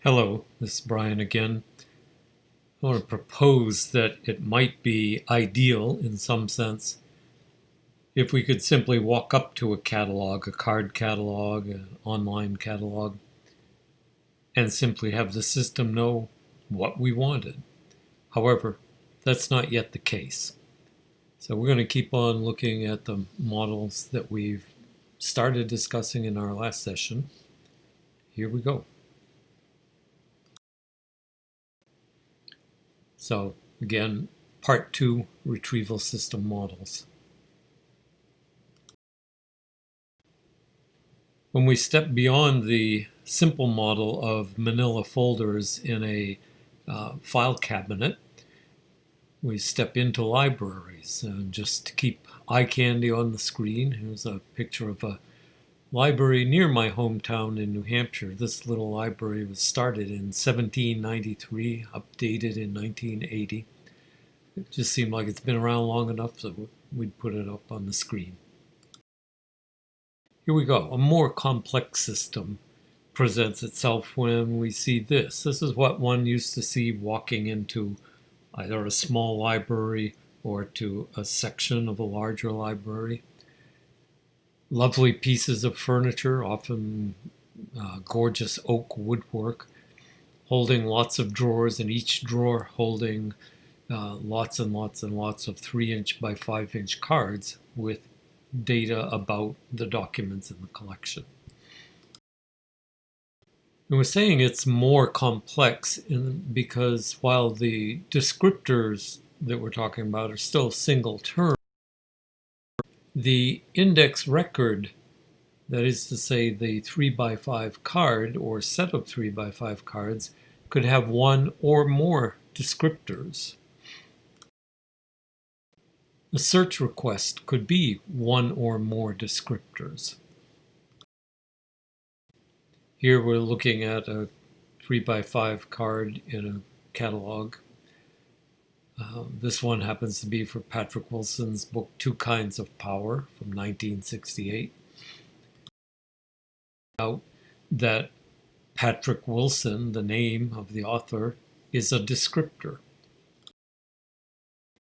Hello, this is Brian again. I want to propose that it might be ideal in some sense if we could simply walk up to a catalog, a card catalog, an online catalog, and simply have the system know what we wanted. However, that's not yet the case. So we're going to keep on looking at the models that we've started discussing in our last session. Here we go. So again, part 2, retrieval system models. When we step beyond the simple model of manila folders in a file cabinet, we step into libraries. And just to keep eye candy on the screen, here's a picture of a library near my hometown in New Hampshire. This little library was started in 1793, updated in 1980. It just seemed like it's been around long enough, so we'd put it up on the screen. Here we go. A more complex system presents itself when we see this. This is what one used to see walking into either a small library or to a section of a larger library. Lovely pieces of furniture, often gorgeous oak woodwork, holding lots of drawers, and each drawer holding lots and lots and lots of 3-inch by 5-inch cards with data about the documents in the collection. And we're saying it's more complex because while the descriptors that we're talking about are still single terms, the index record, that is to say the 3x5 card or set of 3x5 cards, could have one or more descriptors. A search request could be one or more descriptors. Here we're looking at a 3x5 card in a catalog. This one happens to be for Patrick Wilson's book Two Kinds of Power from 1968. Out that Patrick Wilson, the name of the author, is a descriptor.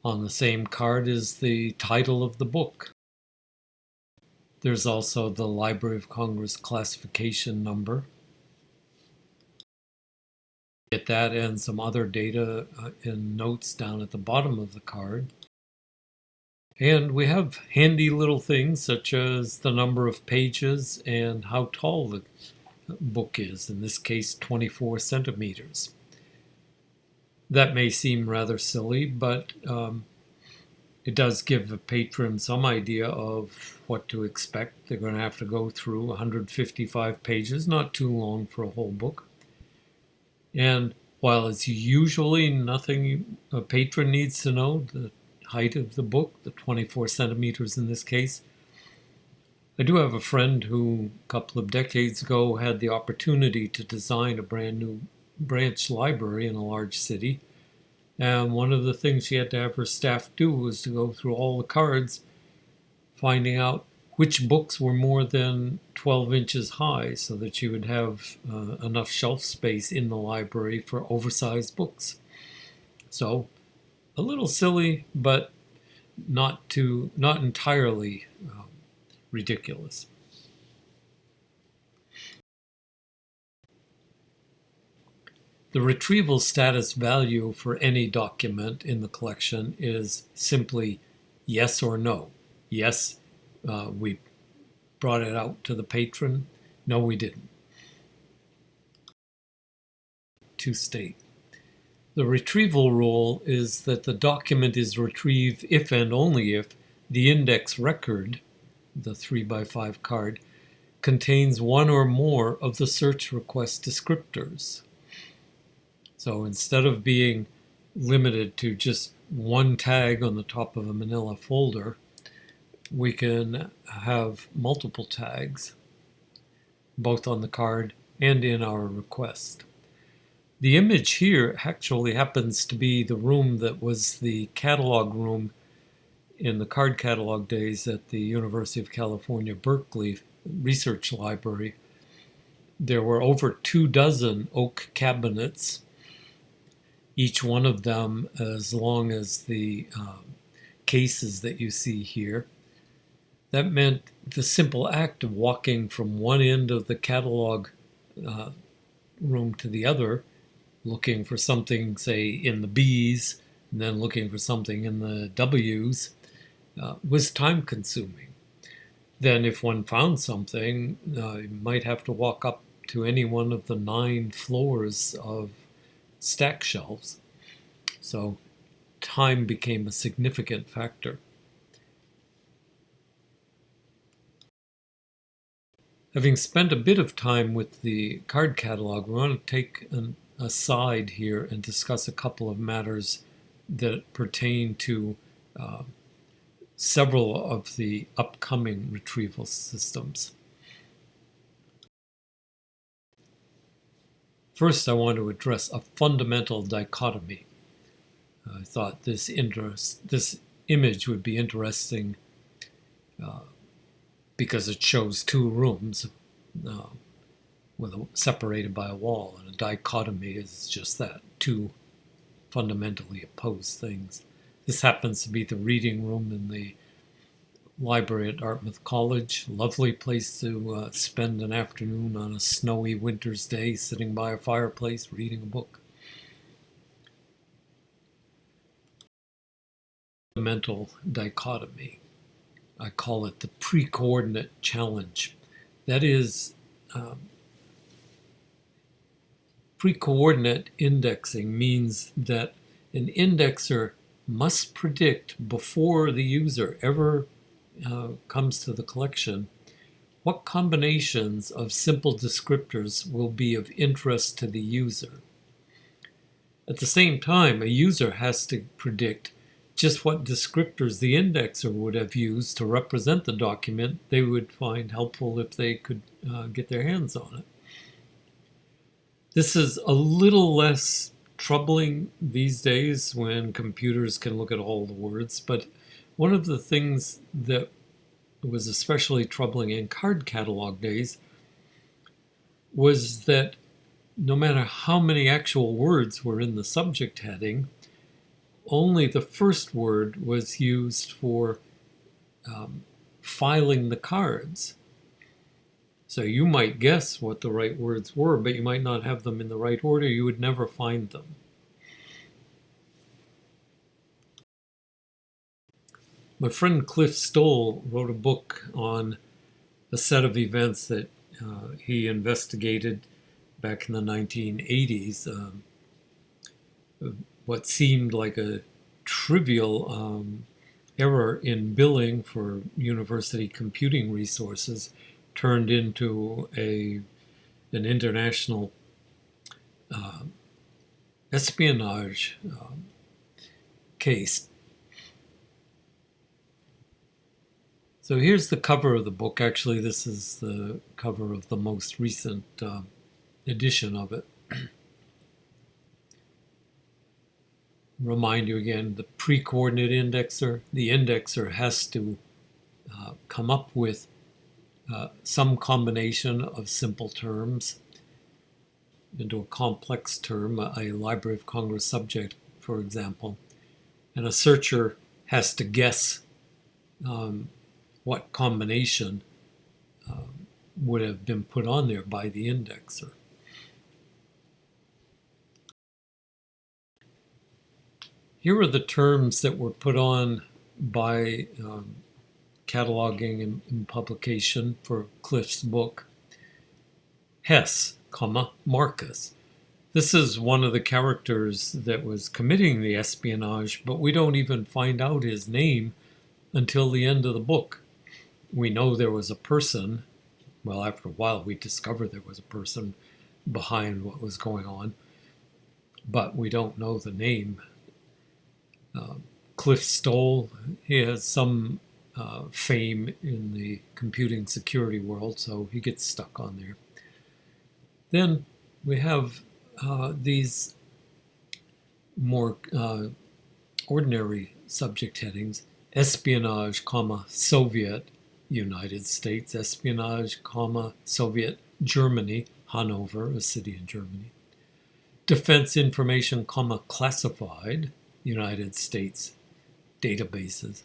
On the same card is the title of the book. There's also the Library of Congress classification number. Get that and some other data in notes down at the bottom of the card. And we have handy little things such as the number of pages and how tall the book is, in this case 24 centimeters. That may seem rather silly, but it does give a patron some idea of what to expect. They're going to have to go through 155 pages, not too long for a whole book. And while it's usually nothing a patron needs to know, the height of the book, the 24 centimeters in this case, I do have a friend who a couple of decades ago had the opportunity to design a brand new branch library in a large city. And one of the things she had to have her staff do was to go through all the cards, finding out which books were more than 12 inches high so that she would have enough shelf space in the library for oversized books. So a little silly, but not entirely ridiculous. The retrieval status value for any document in the collection is simply yes or no. Yes, we brought it out to the patron. No, we didn't. To state. The retrieval rule is that the document is retrieved if and only if the index record, the 3x5 card, contains one or more of the search request descriptors. So instead of being limited to just one tag on the top of a manila folder, we can have multiple tags, both on the card and in our request. The image here actually happens to be the room that was the catalog room in the card catalog days at the University of California, Berkeley Research Library. There were over 24 oak cabinets, each one of them as long as the cases that you see here. That meant the simple act of walking from one end of the catalog uh, room to the other, looking for something, say, in the B's, and then looking for something in the W's, was time consuming. Then, if one found something, you might have to walk up to any one of the 9 floors of stack shelves. So, time became a significant factor. Having spent a bit of time with the card catalog, we want to take an aside here and discuss a couple of matters that pertain to several of the upcoming retrieval systems. First, I want to address a fundamental dichotomy. I thought this image would be interesting because it shows 2 rooms separated by a wall, and a dichotomy is just that, 2 fundamentally opposed things. This happens to be the reading room in the library at Dartmouth College. Lovely place to spend an afternoon on a snowy winter's day, sitting by a fireplace, reading a book. Fundamental dichotomy. I call it the pre-coordinate challenge. That is, pre-coordinate indexing means that an indexer must predict before the user ever comes to the collection what combinations of simple descriptors will be of interest to the user. At the same time, a user has to predict just what descriptors the indexer would have used to represent the document they would find helpful if they could get their hands on it. This is a little less troubling these days when computers can look at all the words, but one of the things that was especially troubling in card catalog days was that no matter how many actual words were in the subject heading, only the first word was used for filing the cards. So you might guess what the right words were, but you might not have them in the right order. You would never find them. My friend Cliff Stoll wrote a book on a set of events that he investigated back in the 1980s. What seemed like a trivial error in billing for university computing resources turned into an international espionage case. So here's the cover of the book. Actually, this is the cover of the most recent edition of it. Remind you again, the pre-coordinate indexer. The indexer has to come up with some combination of simple terms into a complex term, a Library of Congress subject, for example. And a searcher has to guess what combination would have been put on there by the indexer. Here are the terms that were put on by cataloging and publication for Cliff's book. Hess, Marcus. This is one of the characters that was committing the espionage, but we don't even find out his name until the end of the book. We know there was a person. Well, after a while we discover there was a person behind what was going on, but we don't know the name. Cliff Stoll, he has some fame in the computing security world, so he gets stuck on there. Then we have these more ordinary subject headings: espionage, Soviet United States, espionage, Soviet Germany, Hanover, a city in Germany. Defense Information, Classified, United States databases.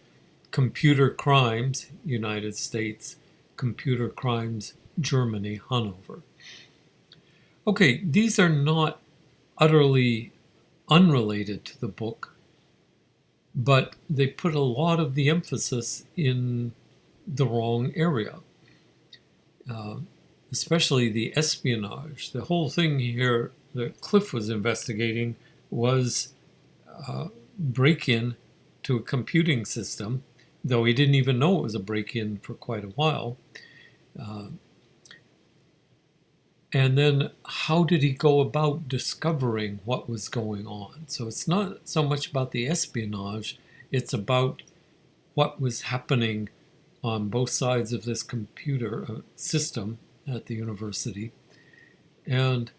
Computer Crimes, United States. Computer Crimes, Germany, Hanover. Okay, these are not utterly unrelated to the book, but they put a lot of the emphasis in the wrong area, especially the espionage. The whole thing here that Cliff was investigating was break-in to a computing system, though he didn't even know it was a break-in for quite a while. And then how did he go about discovering what was going on? So it's not so much about the espionage, it's about what was happening on both sides of this computer system at the university. And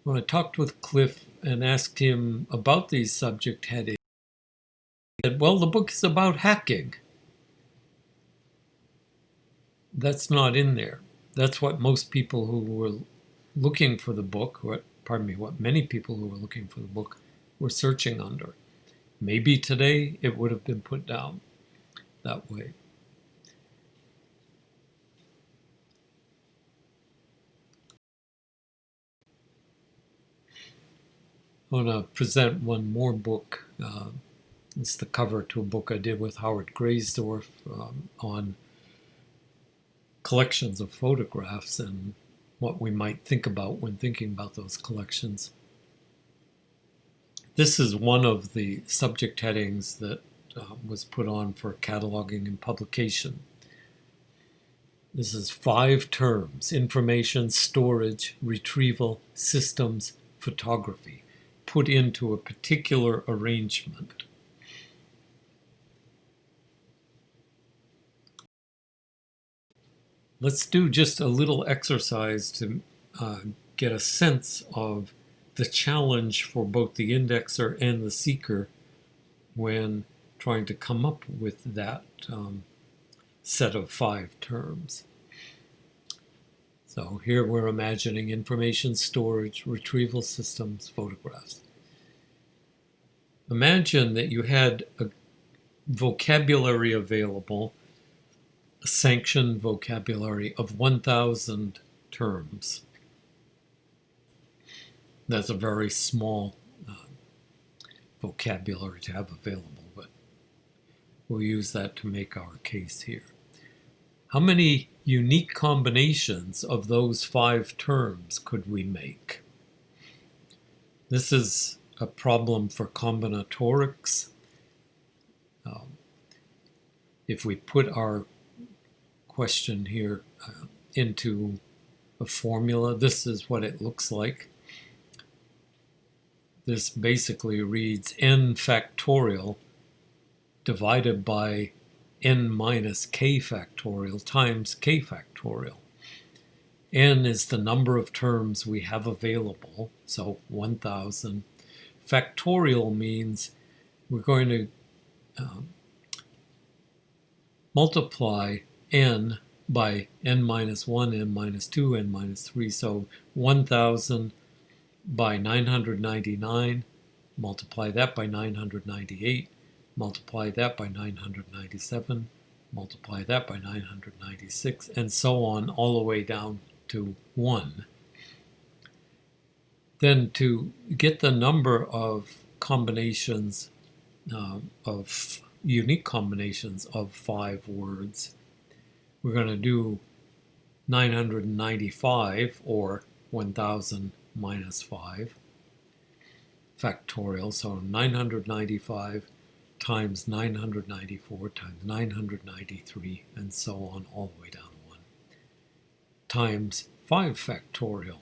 when I talked with Cliff and asked him about these subject headings, he said, well, the book is about hacking. That's not in there. That's what most people who were looking for the book, what many people who were looking for the book were searching under. Maybe today it would have been put down that way. I want to present one more book. It's the cover to a book I did with Howard Graysdorf on collections of photographs and what we might think about when thinking about those collections. This is one of the subject headings that was put on for cataloging and publication. This is 5 terms: information, storage, retrieval, systems, photography, put into a particular arrangement. Let's do just a little exercise to get a sense of the challenge for both the indexer and the seeker when trying to come up with that set of 5 terms. So here we're imagining information, storage, retrieval systems, photographs. Imagine that you had a vocabulary available, a sanctioned vocabulary of 1,000 terms. That's a very small vocabulary to have available, but we'll use that to make our case here. How many unique combinations of those 5 terms could we make? This is a problem for combinatorics. If we put our question here into a formula, this is what it looks like. This basically reads n factorial divided by n minus k factorial times k factorial. N is the number of terms we have available, so 1,000. Factorial means we're going to multiply n by n minus 1, n minus 2, n minus 3. So 1,000 by 999, multiply that by 998, multiply that by 997, multiply that by 996, and so on, all the way down to 1. Then to get the number of combinations, of unique combinations of 5 words, we're going to do 995, or 1,000 minus 5 factorial. So 995 times 994 times 993, and so on, all the way down to 1, times 5 factorial.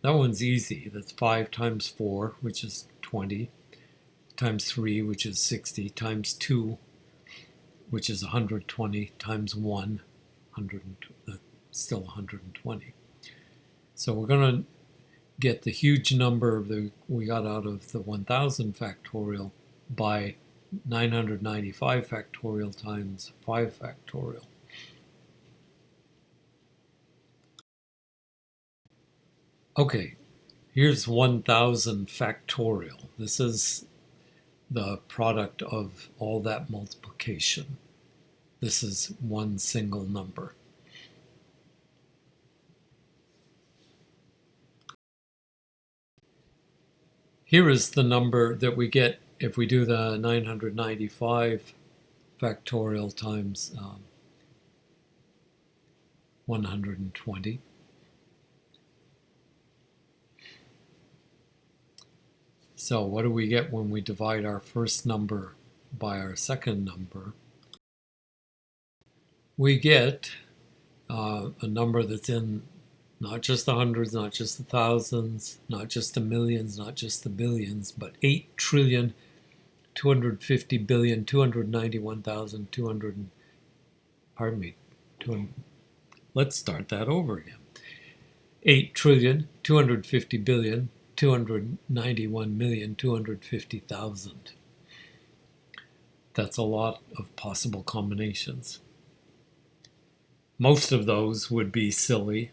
That one's easy. That's 5 times 4, which is 20, times 3, which is 60, times 2, which is 120, times 1, still 120. So we're going to get the huge number that we got out of the 1,000 factorial by 995 factorial times 5 factorial. Okay, here's 1000 factorial. This is the product of all that multiplication. This is one single number. Here is the number that we get if we do the 995 factorial times 120. So what do we get when we divide our first number by our second number? We get a number that's in not just the hundreds, not just the thousands, not just the millions, not just the billions, but 8,250,291,200. Pardon me. 200, let's start that over again. 8,250,291,250,000. That's a lot of possible combinations. Most of those would be silly,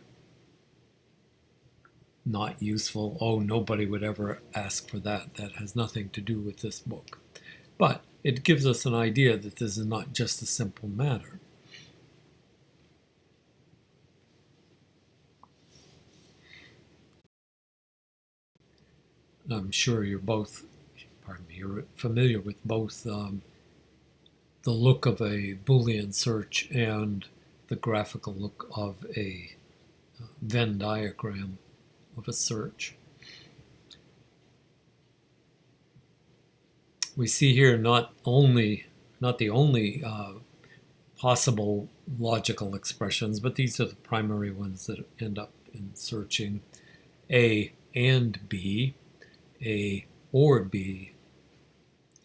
not useful. Oh, nobody would ever ask for that. That has nothing to do with this book. But it gives us an idea that this is not just a simple matter. I'm sure you're familiar with both the look of a Boolean search and the graphical look of a Venn diagram of a search. We see here not the only possible logical expressions, but these are the primary ones that end up in searching: A and B, A or B,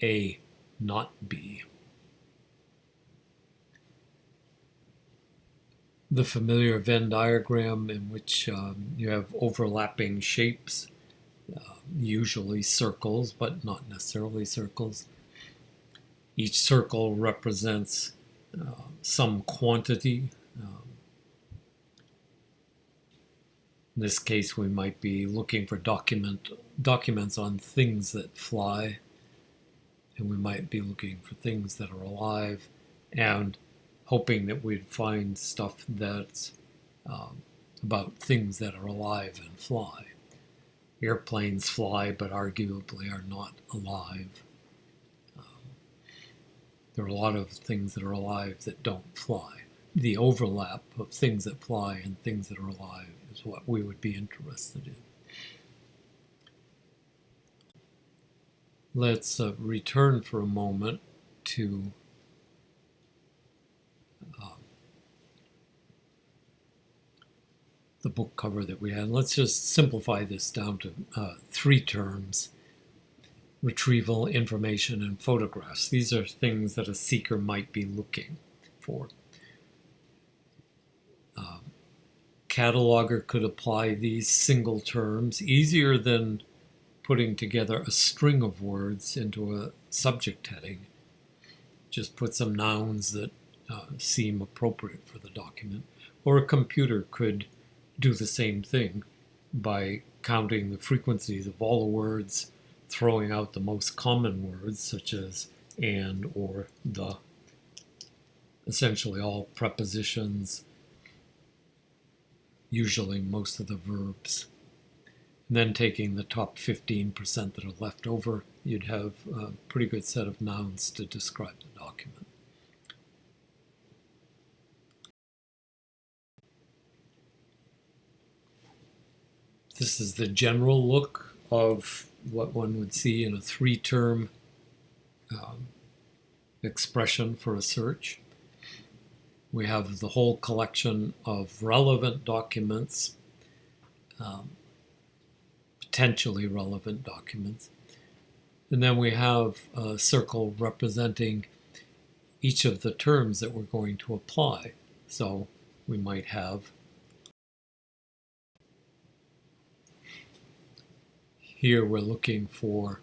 A not B. The familiar Venn diagram in which you have overlapping shapes, usually circles, but not necessarily circles. Each circle represents some quantity. In this case, we might be looking for documents on things that fly, and we might be looking for things that are alive, and hoping that we'd find stuff that's about things that are alive and fly. Airplanes fly, but arguably are not alive. There are a lot of things that are alive that don't fly. The overlap of things that fly and things that are alive is what we would be interested in. Let's return for a moment to the book cover that we had. Let's just simplify this down to three terms: retrieval, information, and photographs. These are things that a seeker might be looking for. Cataloger could apply these single terms easier than putting together a string of words into a subject heading. Just put some nouns that seem appropriate for the document. Or a computer could do the same thing by counting the frequencies of all the words, throwing out the most common words such as and or the, essentially all prepositions, usually most of the verbs. And then taking the top 15% that are left over, you'd have a pretty good set of nouns to describe the document. This is the general look of what one would see in a three-term expression for a search. We have the whole collection of relevant documents, potentially relevant documents. And then we have a circle representing each of the terms that we're going to apply. So we might have here we're looking for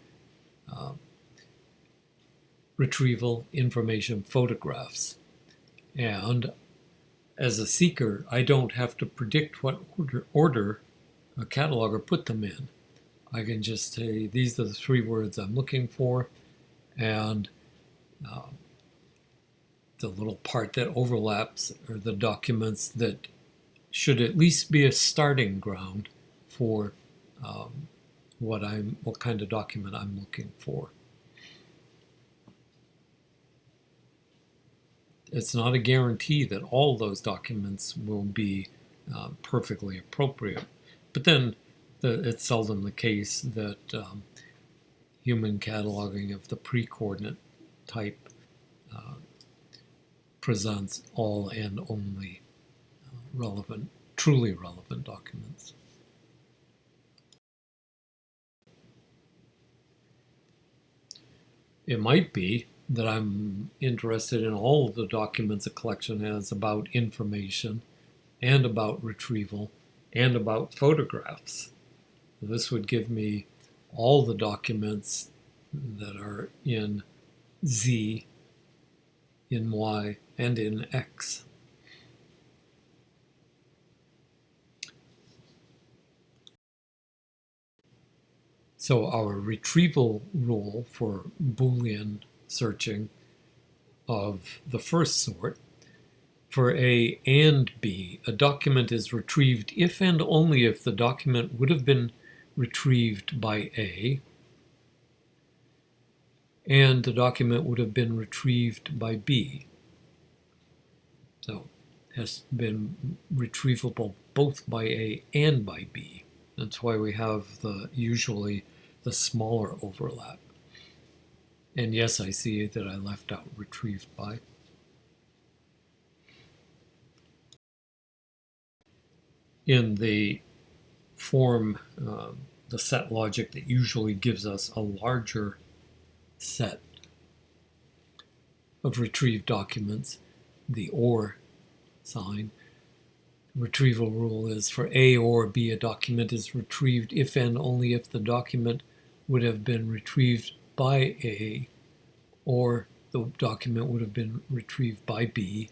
retrieval, information, photographs. And as a seeker, I don't have to predict what order a cataloger put them in. I can just say, these are the 3 words I'm looking for, and the little part that overlaps are the documents that should at least be a starting ground for what kind of document I'm looking for. It's not a guarantee that all those documents will be perfectly appropriate, but then it's seldom the case that human cataloging of the pre-coordinate type presents all and only relevant, truly relevant documents. It might be that I'm interested in all of the documents a collection has about information and about retrieval and about photographs. This would give me all the documents that are in Z, in Y, and in X. So our retrieval rule for Boolean searching of the first sort, for A and B, a document is retrieved if and only if the document would have been retrieved by A and the document would have been retrieved by B. So it has been retrievable both by A and by B. That's why we have usually the smaller overlap. And yes, I see that I left out retrieved by. In the form, the set logic that usually gives us a larger set of retrieved documents, the OR sign, retrieval rule is for A or B, a document is retrieved if and only if the document would have been retrieved by A, or the document would have been retrieved by B,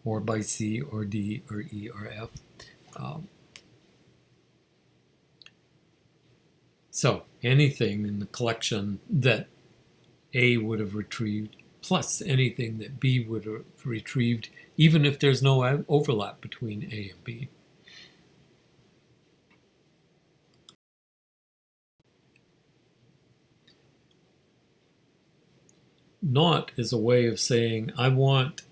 or by C, or D, or E, or F. So anything in the collection that A would have retrieved, plus anything that B would have retrieved, even if there's no overlap between A and B. Not is a way of saying I want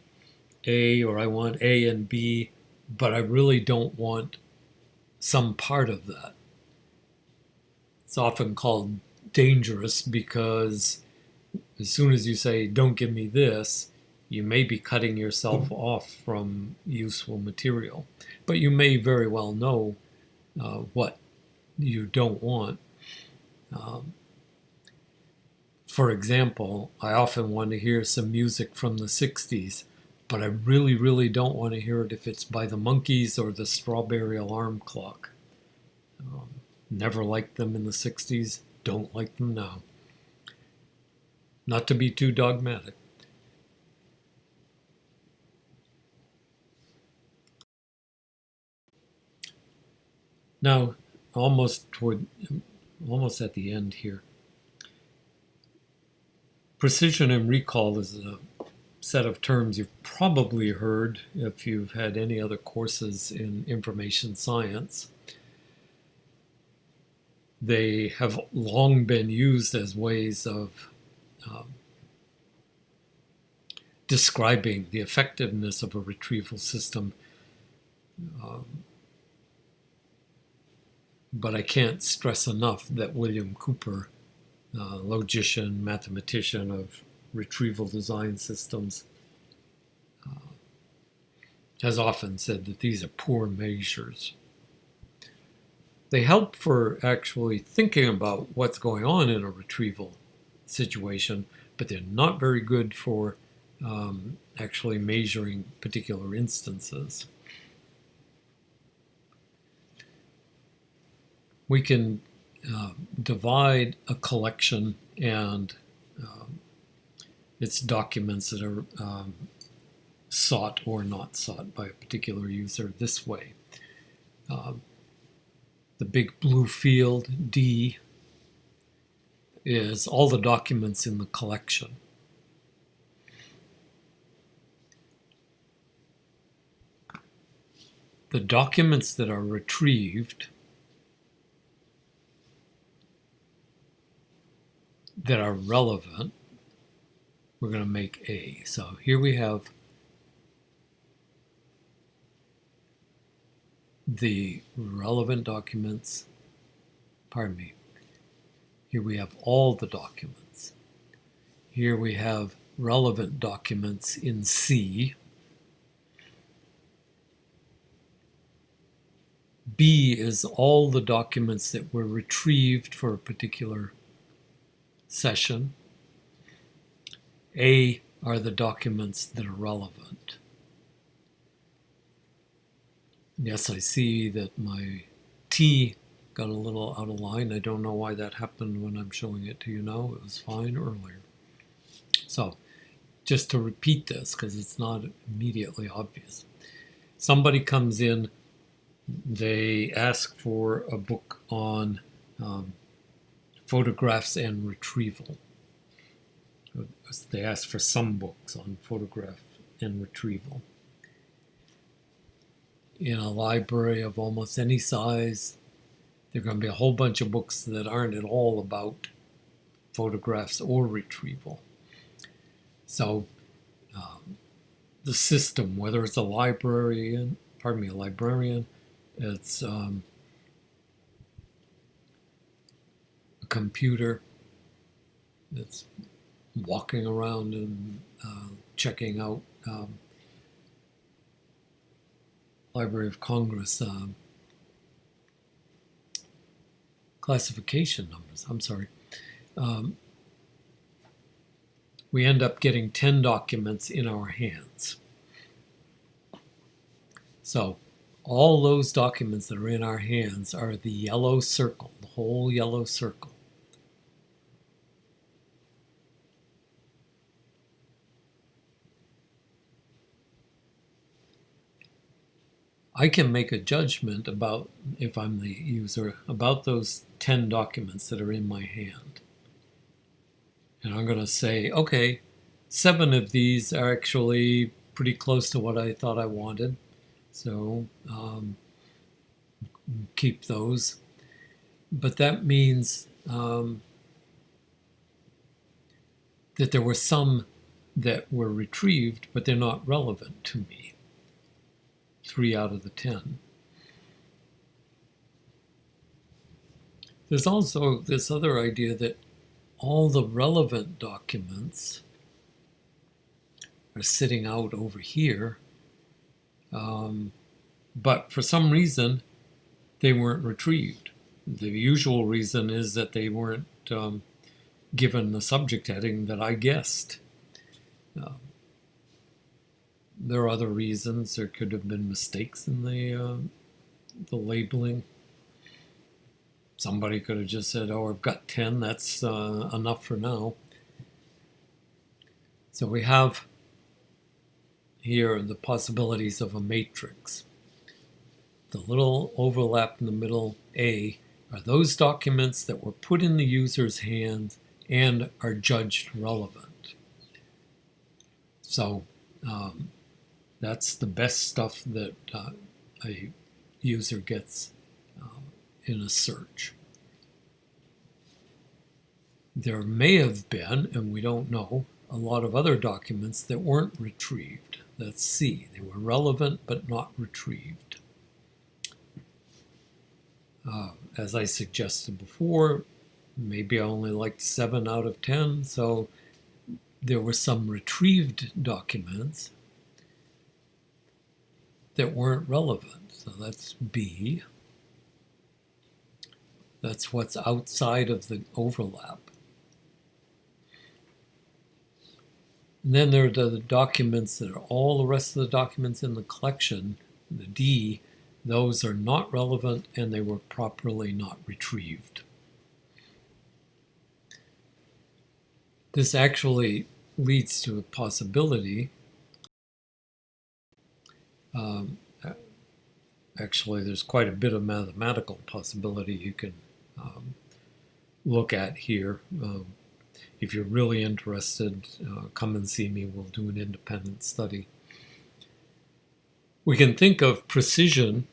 A or I want A and B, but I really don't want some part of that. It's often called dangerous because as soon as you say, don't give me this, you may be cutting yourself off from useful material. But you may very well know what you don't want. For example, I often want to hear some music from the 60s, but I really, really don't want to hear it if it's by the Monkees or the Strawberry Alarm Clock. Never liked them in the 60s, don't like them now. Not to be too dogmatic. Now, almost at the end here. Precision and recall is a set of terms you've probably heard if you've had any other courses in information science. They have long been used as ways of describing the effectiveness of a retrieval system. But I can't stress enough that William Cooper, logician, mathematician of retrieval design systems, has often said that these are poor measures. They help for actually thinking about what's going on in a retrieval situation, but they're not very good for actually measuring particular instances. We can divide a collection and its documents that are sought or not sought by a particular user this way. The big blue field, D, is all the documents in the collection. The documents that are retrieved, that are relevant, we're going to make A. So here we have the relevant documents, pardon me, here we have all the documents. Here we have relevant documents in C. B is all the documents that were retrieved for a particular session. A are the documents that are relevant. Yes, I see that my T got a little out of line. I don't know why that happened when I'm showing it to you now. It was fine earlier. So just to repeat this, because it's not immediately obvious. Somebody comes in, they ask for a book on photographs and retrieval. They ask for some books on photograph and retrieval. In a library of almost any size, there are going to be a whole bunch of books that aren't at all about photographs or retrieval. So the system, whether it's a librarian, it's a computer that's walking around and checking out Library of Congress classification numbers. I'm sorry. We end up getting 10 documents in our hands. So all those documents that are in our hands are the yellow circle, the whole yellow circle. I can make a judgment about, if I'm the user, about those 10 documents that are in my hand. And I'm going to say, okay, 7 of these are actually pretty close to what I thought I wanted. So keep those. But that means that there were some that were retrieved, but they're not relevant to me. 3 out of the 10. There's also this other idea that all the relevant documents are sitting out over here, but for some reason they weren't retrieved. The usual reason is that they weren't given the subject heading that I guessed. There are other reasons. There could have been mistakes in the labeling. Somebody could have just said, oh, I've got 10, that's enough for now. So we have here the possibilities of a matrix. The little overlap in the middle, A, are those documents that were put in the user's hands and are judged relevant. So that's the best stuff that a user gets in a search. There may have been, and we don't know, a lot of other documents that weren't retrieved. That's C. They were relevant but not retrieved. As I suggested before, maybe I only liked 7 out of 10, so there were some retrieved documents that weren't relevant. So that's B. That's what's outside of the overlap. And then there are the documents that are all the rest of the documents in the collection, the D, those are not relevant and they were properly not retrieved. This actually leads to a possibility Actually, there's quite a bit of mathematical possibility you can look at here. If you're really interested, come and see me. We'll do an independent study. We can think of precision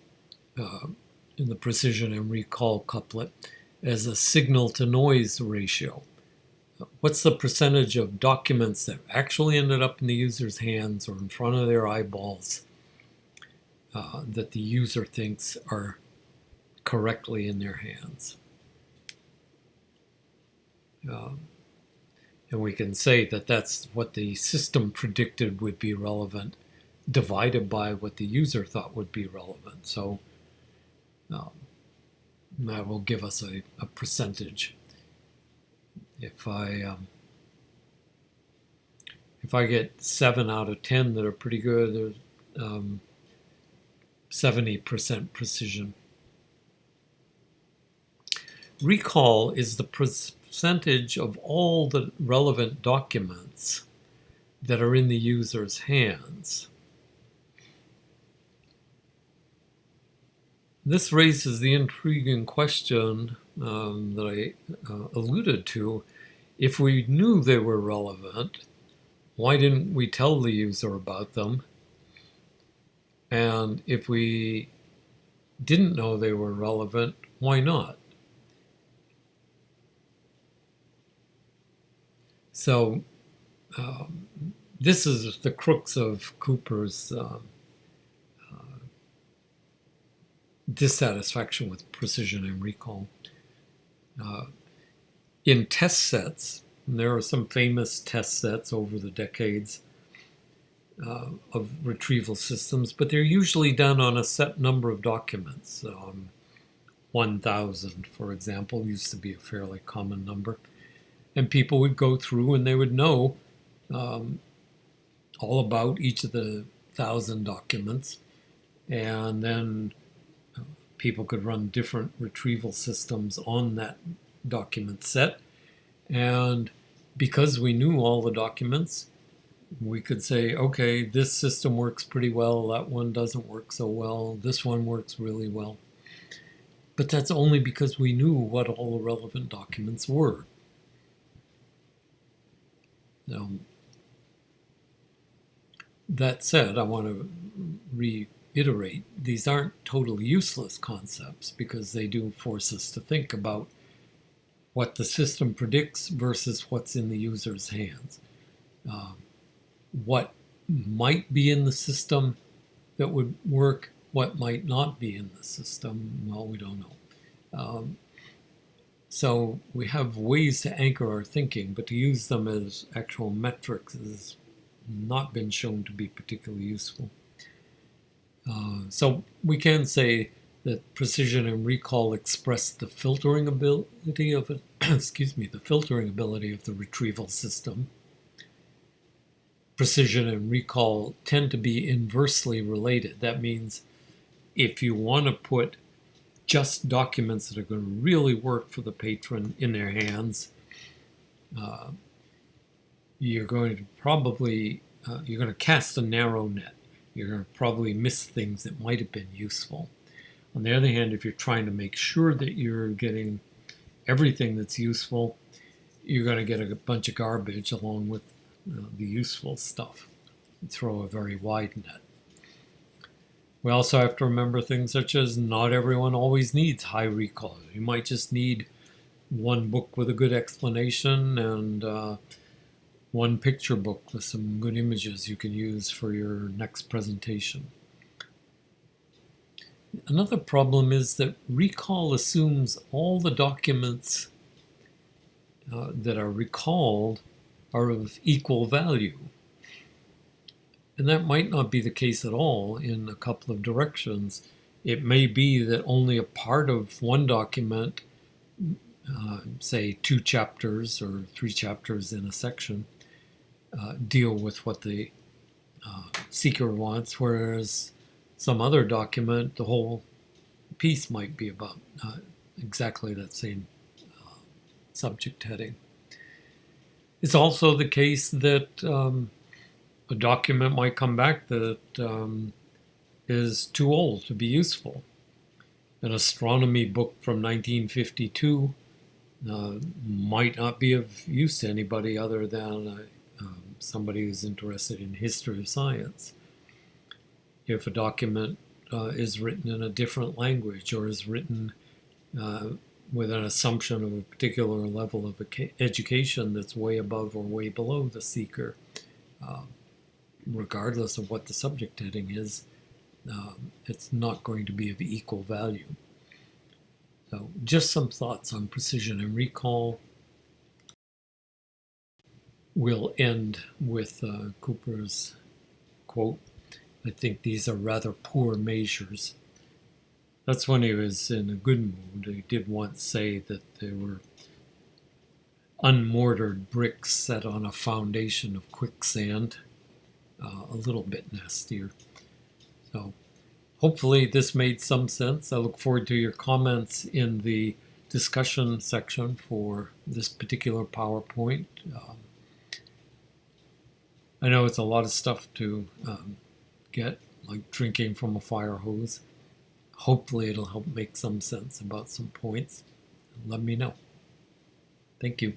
in the precision and recall couplet as a signal to noise ratio. What's the percentage of documents that actually ended up in the user's hands or in front of their eyeballs that the user thinks are correctly in their hands? And we can say that that's what the system predicted would be relevant divided by what the user thought would be relevant. So that will give us a percentage. If I get 7 out of 10 that are pretty good, there's 70% precision. Recall is the percentage of all the relevant documents that are in the user's hands. This raises the intriguing question that I alluded to. If we knew they were relevant, why didn't we tell the user about them? And if we didn't know they were relevant, why not? So this is the crux of Cooper's dissatisfaction with precision and recall. In test sets, and there are some famous test sets over the decades of retrieval systems, but they're usually done on a set number of documents. 1,000, for example, used to be a fairly common number. And people would go through and they would know all about each of the 1,000 documents. And then people could run different retrieval systems on that document set. And because we knew all the documents, we could say, okay, this system works pretty well, that one doesn't work so well, this one works really well. But that's only because we knew what all the relevant documents were. That said, I want to reiterate, these aren't totally useless concepts because they do force us to think about what the system predicts versus what's in the user's hands. What might be in the system that would work, what might not be in the system, well, we don't know. So we have ways to anchor our thinking, but to use them as actual metrics has not been shown to be particularly useful. So we can say that precision and recall express the filtering ability of it, the filtering ability of the retrieval system. Precision and recall tend to be inversely related. That means if you want to put just documents that are going to really work for the patron in their hands, you're going to probably you're going to cast a narrow net. You're going to probably miss things that might have been useful. On the other hand, if you're trying to make sure that you're getting everything that's useful, you're going to get a bunch of garbage along with the useful stuff. Throw a very wide net. We also have to remember things such as not everyone always needs high recall. You might just need one book with a good explanation and one picture book with some good images you can use for your next presentation. Another problem is that recall assumes all the documents that are recalled are of equal value. And that might not be the case at all in a couple of directions. It may be that only a part of one document, say 2 chapters or 3 chapters in a section, deal with what the seeker wants, whereas some other document, the whole piece might be about exactly that same subject heading. It's also the case that a document might come back that is too old to be useful. An astronomy book from 1952 might not be of use to anybody other than somebody who's interested in history of science. If a document is written in a different language or is written uh, with an assumption of a particular level of education that's way above or way below the seeker, uh, regardless of what the subject heading is, it's not going to be of equal value. So, just some thoughts on precision and recall. We'll end with Cooper's quote, "I think these are rather poor measures." That's when he was in a good mood. He did once say that they were unmortared bricks set on a foundation of quicksand, a little bit nastier. So hopefully this made some sense. I look forward to your comments in the discussion section for this particular PowerPoint. I know it's a lot of stuff to get, like drinking from a fire hose. Hopefully it'll help make some sense about some points. Let me know. Thank you.